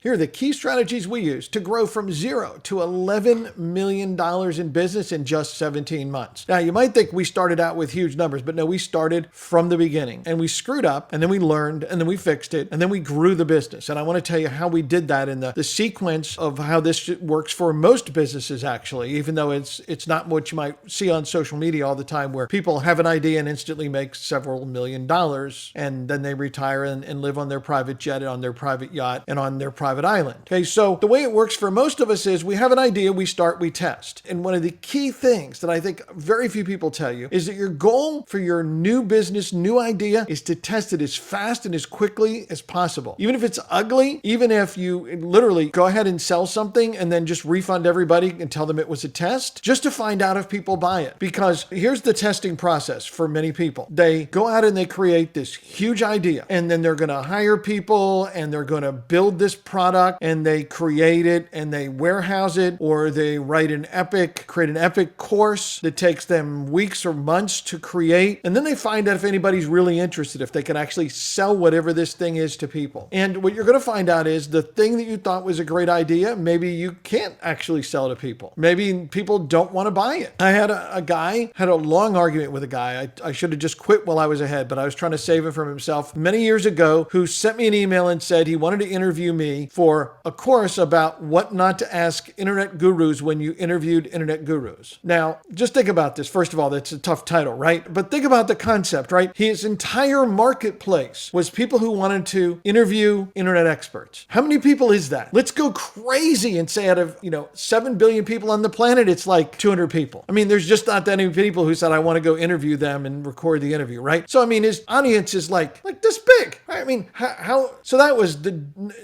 Here are the key strategies we use to grow from zero to $11 million in business in just 17 months. Now, you might think we started out with huge numbers, but no, we started from the beginning and we screwed up and then we learned and then we fixed it and then we grew the business. And I want to tell you how we did that in the sequence of how this works for most businesses, actually, even though it's not what you might see on social media all the time where people have an idea and instantly make several $1 million and then they retire and live on their private jet, on their private yacht, and on their private island. Okay, so the way it works for most of us is we have an idea, we start, we test. And one of the key things that I think very few people tell you is that your goal for your new business, new idea is to test it as fast and as quickly as possible. Even if it's ugly, even if you literally go ahead and sell something and then just refund everybody and tell them it was a test, just to find out if people buy it. Because here's the testing process for many people. They go out and they create this huge idea and then they're going to hire people and they're going to build this product and they create it and they warehouse it, or they create an epic course that takes them weeks or months to create. And then they find out if anybody's really interested, if they can actually sell whatever this thing is to people. And what you're going to find out is the thing that you thought was a great idea, maybe you can't actually sell to people. Maybe people don't want to buy it. I had a long argument with a guy. I should have just quit while I was ahead, but I was trying to save him from himself many years ago, who sent me an email and said he wanted to interview me for a course about what not to ask internet gurus when you interviewed internet gurus. Now, just think about this. First of all, that's a tough title, right? But think about the concept, right? His entire marketplace was people who wanted to interview internet experts. How many people is that? Let's go crazy and say out of, 7 billion people on the planet, it's like 200 people. I mean, there's just not that many people who said, I want to go interview them and record the interview, right? So, I mean, his audience is like this big. Right? I mean, so that was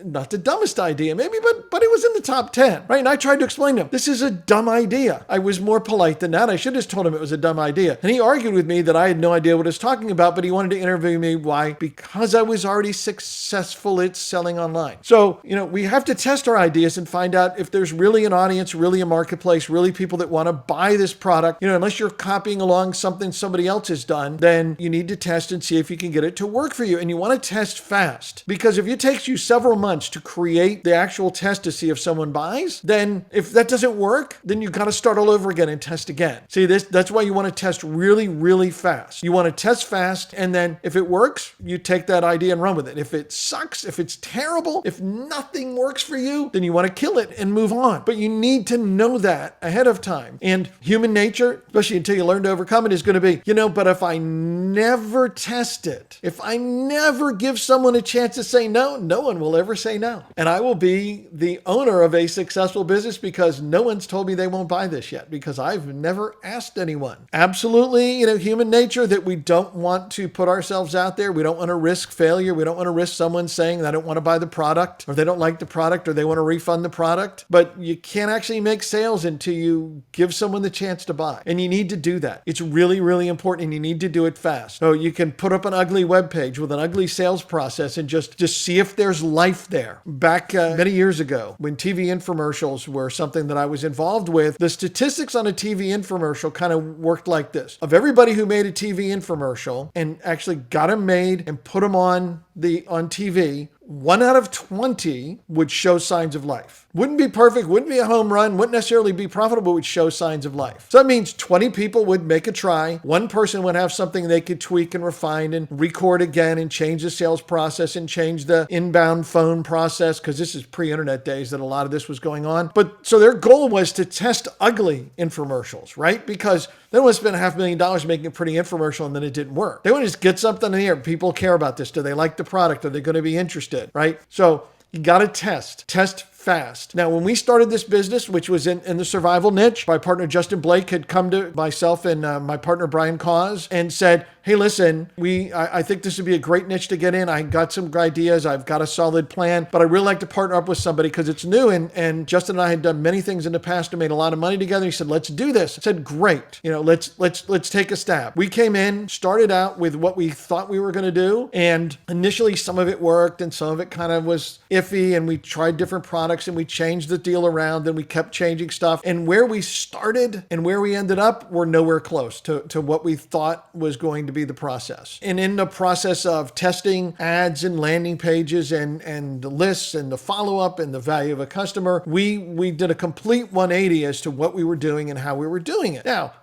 not the dumbest idea maybe, but it was in the top 10, right? And I tried to explain to him, this is a dumb idea. I was more polite than that. I should have just told him it was a dumb idea. And he argued with me that I had no idea what I was talking about, but he wanted to interview me. Why? Because I was already successful at selling online. So, we have to test our ideas and find out if there's really an audience, really a marketplace, really people that want to buy this product. Unless you're copying along something somebody else has done, then you need to test and see if you can get it to work for you. And you want to test fast, because if it takes you several months to create the actual test to see if someone buys, then if that doesn't work, then you've got to start all over again and test again. See, that's why you want to test really, really fast. You want to test fast, and then if it works, you take that idea and run with it. If it sucks, if it's terrible, if nothing works for you, then you want to kill it and move on. But you need to know that ahead of time. And human nature, especially until you learn to overcome it, is going to be, but if I never test it, if I never give someone a chance to say no, no one will ever say no. And I will be the owner of a successful business because no one's told me they won't buy this yet, because I've never asked anyone. Absolutely, human nature that we don't want to put ourselves out there. We don't want to risk failure. We don't want to risk someone saying they don't want to buy the product, or they don't like the product, or they want to refund the product. But you can't actually make sales until you give someone the chance to buy. And you need to do that. It's really, really important, and you need to do it fast. So you can put up an ugly web page with an ugly sales process and just see if there's life there. Back many years ago, when TV infomercials were something that I was involved with, the statistics on a TV infomercial kind of worked like this. Of everybody who made a TV infomercial and actually got them made and put them on TV, 1 out of 20 would show signs of life. Wouldn't be perfect, wouldn't be a home run, wouldn't necessarily be profitable, would show signs of life. So that means 20 people would make a try. One person would have something they could tweak and refine and record again and change the sales process and change the inbound phone process, because this is pre-internet days that a lot of this was going on. But so their goal was to test ugly infomercials, right? Because they don't want to spend $500,000 making a pretty infomercial and then it didn't work. They want to just get something in the air. People care about this. Do they like the product? Are they going to be interested, right? So you got to test fast. Now, when we started this business, which was in the survival niche, my partner Justin Blake had come to myself and my partner Brian Cause and said, hey, listen, I think this would be a great niche to get in. I got some ideas. I've got a solid plan, but I really like to partner up with somebody because it's new. And Justin and I had done many things in the past and made a lot of money together. He said, let's do this. I said, great. Let's take a stab. We came in, started out with what we thought we were going to do. And initially some of it worked and some of it kind of was iffy. And we tried different products products and we changed the deal around and we kept changing stuff. And where we started and where we ended up were nowhere close to what we thought was going to be the process. And in the process of testing ads and landing pages and the lists and the follow-up and the value of a customer, we did a complete 180 as to what we were doing and how we were doing it. Now,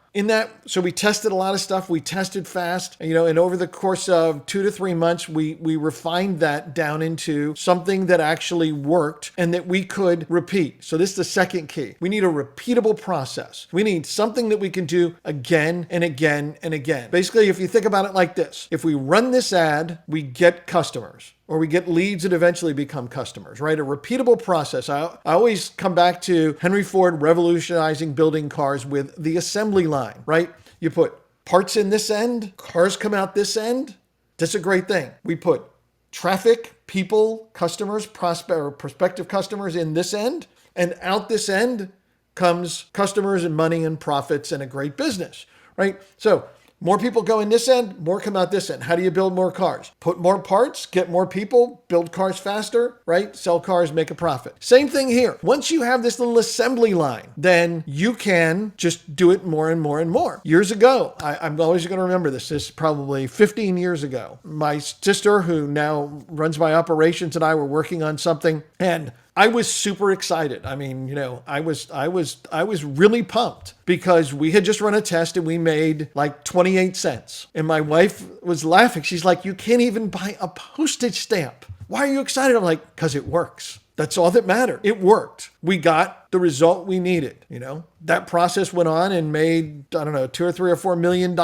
so we tested a lot of stuff. We tested fast, and over the course of 2 to 3 months, we refined that down into something that actually worked and that we could repeat. So this is the second key. We need a repeatable process. We need something that we can do again and again and again. Basically, if you think about it like this, if we run this ad, we get customers. Or we get leads that eventually become customers, right? A repeatable process. I always come back to Henry Ford revolutionizing building cars with the assembly line, right? You put parts in this end, cars come out this end. That's a great thing. We put traffic, people, customers, prospective customers in this end, and out this end comes customers and money and profits and a great business, right? So more people go in this end, more come out this end. How do you build more cars? Put more parts, get more people, build cars faster, right? Sell cars, make a profit. Same thing here. Once you have this little assembly line, then you can just do it more and more and more. Years ago, I'm always going to remember this. This is probably 15 years ago. My sister, who now runs my operations, and I were working on something, and I was super excited. I mean, I was really pumped because we had just run a test and we made like 28 cents. And my wife was laughing. She's like, "You can't even buy a postage stamp. Why are you excited?" I'm like, "Because it works. That's all that mattered. It worked. We got the result we needed." That process went on and made, I don't know, $2 or $3 or $4 million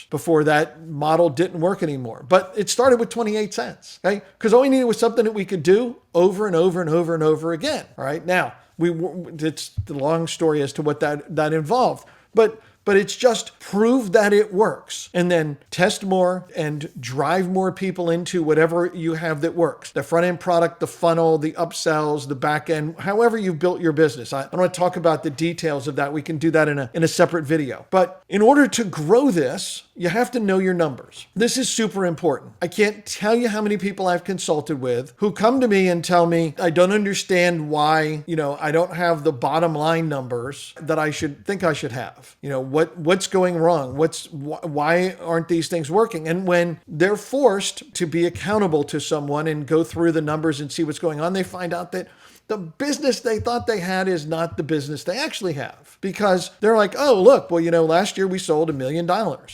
before that model didn't work anymore. But it started with 28 cents, okay? Because all we needed was something that we could do over and over and over and over again. All right. Now, it's the long story as to what that involved. But it's just prove that it works and then test more and drive more people into whatever you have that works. The front end product, the funnel, the upsells, the back end, however you've built your business. I don't want to talk about the details of that. We can do that in a separate video. But in order to grow this, you have to know your numbers. This is super important. I can't tell you how many people I've consulted with who come to me and tell me, "I don't understand why, I don't have the bottom line numbers that I should have. What's going wrong? Why aren't these things working?" And when they're forced to be accountable to someone and go through the numbers and see what's going on, they find out that the business they thought they had is not the business they actually have, because they're like, "Oh, look, well, last year we sold $1 million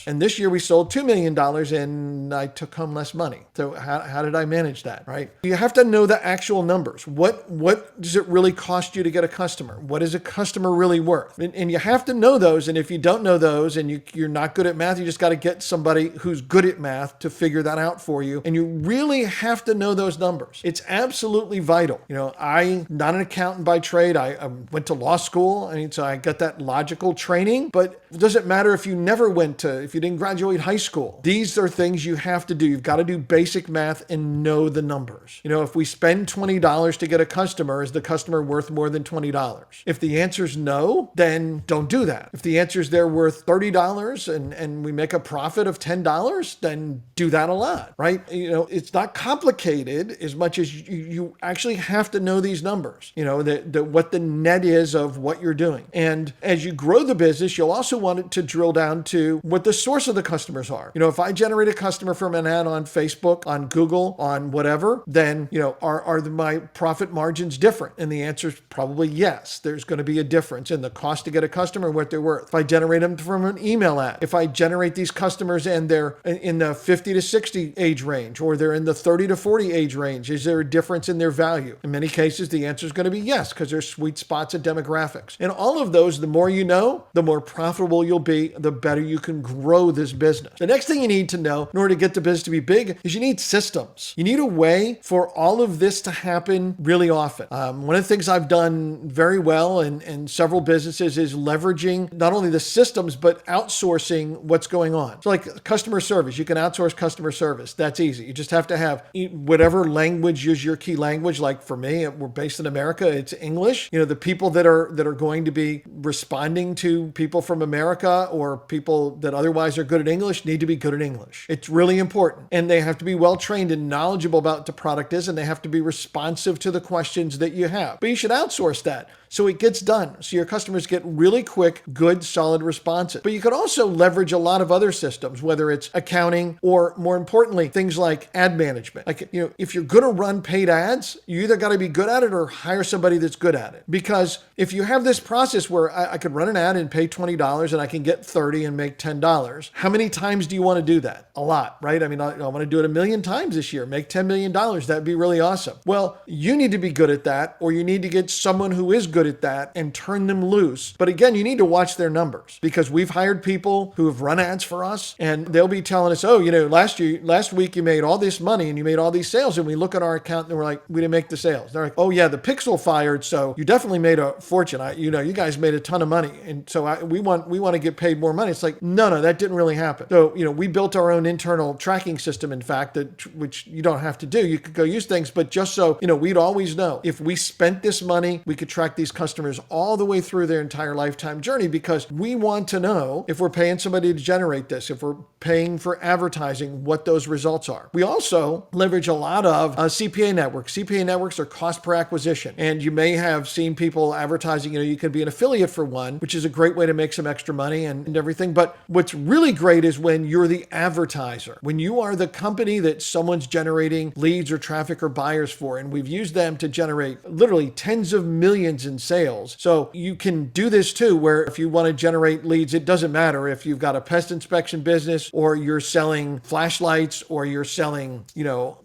and this year we sold $2 million and I took home less money. So how did I manage that?" Right? You have to know the actual numbers. What does it really cost you to get a customer? What is a customer really worth? And you have to know those. And if you don't know those and you're not good at math, you just got to get somebody who's good at math to figure that out for you. And you really have to know those numbers. It's absolutely vital. I'm not an accountant by trade. I went to law school. So I got that logical training, but it doesn't matter if you didn't graduate high school. These are things you have to do. You've got to do basic math and know the numbers. If we spend $20 to get a customer, is the customer worth more than $20? If the answer is no, then don't do that. If the answer is they're worth $30 and we make a profit of $10, then do that a lot, right? It's not complicated as much as you actually have to know these numbers, what the net is of what you're doing. And as you grow the business, you'll also want it to drill down to what the source of the customers are. If I generate a customer from an ad on Facebook, on Google, on whatever, then, are my profit margins different? And the answer is probably yes. There's going to be a difference in the cost to get a customer and what they're worth. If I generate them from an email ad, if I generate these customers and they're in the 50 to 60 age range, or they're in the 30 to 40 age range, is there a difference in their value? In many cases, the answer is going to be yes, because there's sweet spots and demographics. And all of those, the more you know, the more profitable you'll be, the better you can grow this business. The next thing you need to know in order to get the business to be big is you need systems. You need a way for all of this to happen really often. One of the things I've done very well in several businesses is leveraging not only the systems, but outsourcing what's going on. So like customer service, you can outsource customer service. That's easy. You just have to have whatever language is your key language. Like for me, we're based place in America, it's English. The people that are going to be responding to people from America or people that otherwise are good at English need to be good at English. It's really important. And they have to be well trained and knowledgeable about what the product is, and they have to be responsive to the questions that you have. But you should outsource that so it gets done. So your customers get really quick, good, solid responses. But you could also leverage a lot of other systems, whether it's accounting or, more importantly, things like ad management. Like, if you're going to run paid ads, you either got to be good at it or hire somebody that's good at it. Because if you have this process where I could run an ad and pay $20 and I can get $30 and make $10, how many times do you want to do that? A lot, right? I mean, I want to do it 1 million times this year, make $10 million. That'd be really awesome. Well, you need to be good at that, or you need to get someone who is good at that and turn them loose. But again, you need to watch their numbers, because we've hired people who have run ads for us and they'll be telling us, oh, last week you made all this money and you made all these sales. And we look at our account and we're like, we didn't make the sales. They're like, oh yeah, the pixel fired. So you definitely made a fortune. You guys made a ton of money. And so we want to get paid more money. It's like, no, that didn't really happen. So, we built our own internal tracking system, in fact, which you don't have to do. You could go use things, but just so, we'd always know if we spent this money, we could track these customers all the way through their entire lifetime journey, because we want to know if we're paying somebody to generate this, if we're paying for advertising, what those results are. We also leverage a lot of CPA networks. CPA networks are cost per acquisition. And you may have seen people advertising, you could be an affiliate for one, which is a great way to make some extra money and everything. But what's really great is when you're the advertiser, when you are the company that someone's generating leads or traffic or buyers for, and we've used them to generate literally tens of millions in sales. So you can do this too, where if you want to generate leads, it doesn't matter if you've got a pest inspection business or you're selling flashlights or you're selling,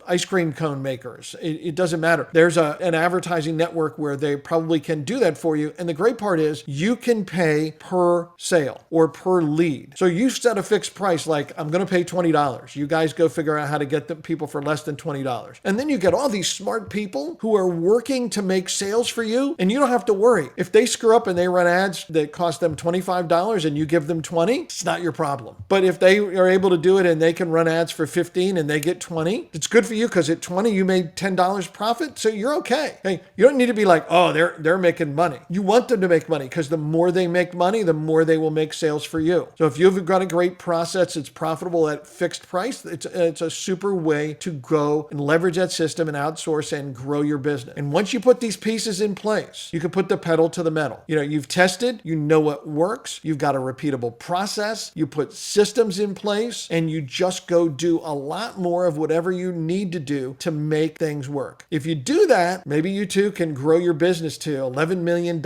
ice cream cone makers. It doesn't matter. There's an advertising network where they probably can do that for you. And the great part is you can pay per sale or per lead. So you set a fixed price, like I'm going to pay $20. You guys go figure out how to get the people for less than $20. And then you get all these smart people who are working to make sales for you, and you don't have to worry. If they screw up and they run ads that cost them $25 and you give them $20, it's not your problem. But if they are able to do it and they can run ads for $15 and they get $20, it's good for you, because at $20 you made $10 profit, so you're okay. Hey, you don't need to be like, oh, they're making money. You want them to make money, because the more they make money, the more they will make sales for you. So if you've got a great process, it's profitable at fixed price, it's a super way to go and leverage that system and outsource and grow your business. And once you put these pieces in place, you can put the pedal to the metal. You've tested, you know what works, you've got a repeatable process, you put systems in place, and you just go do a lot more of whatever you need to do to make things work. If you do that, maybe you too can grow your business to $11 million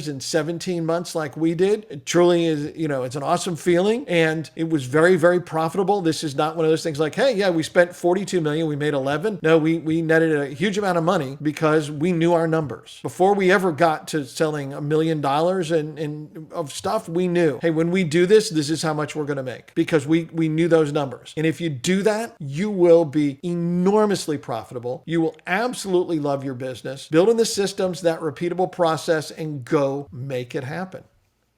in 17 months like we did. It truly is, it's an awesome feeling, and it was very, very profitable. This is not one of those things like, hey, yeah, we spent $42 million, we made 11. No, we netted a huge amount of money because we knew our numbers. Before we ever got to selling $1 million and of stuff, we knew, hey, when we do this is how much we're going to make, because we knew those numbers. And if you do that, you will be enormously profitable. You will absolutely love your business. Build in the systems, that repeatable process, and go make it happen.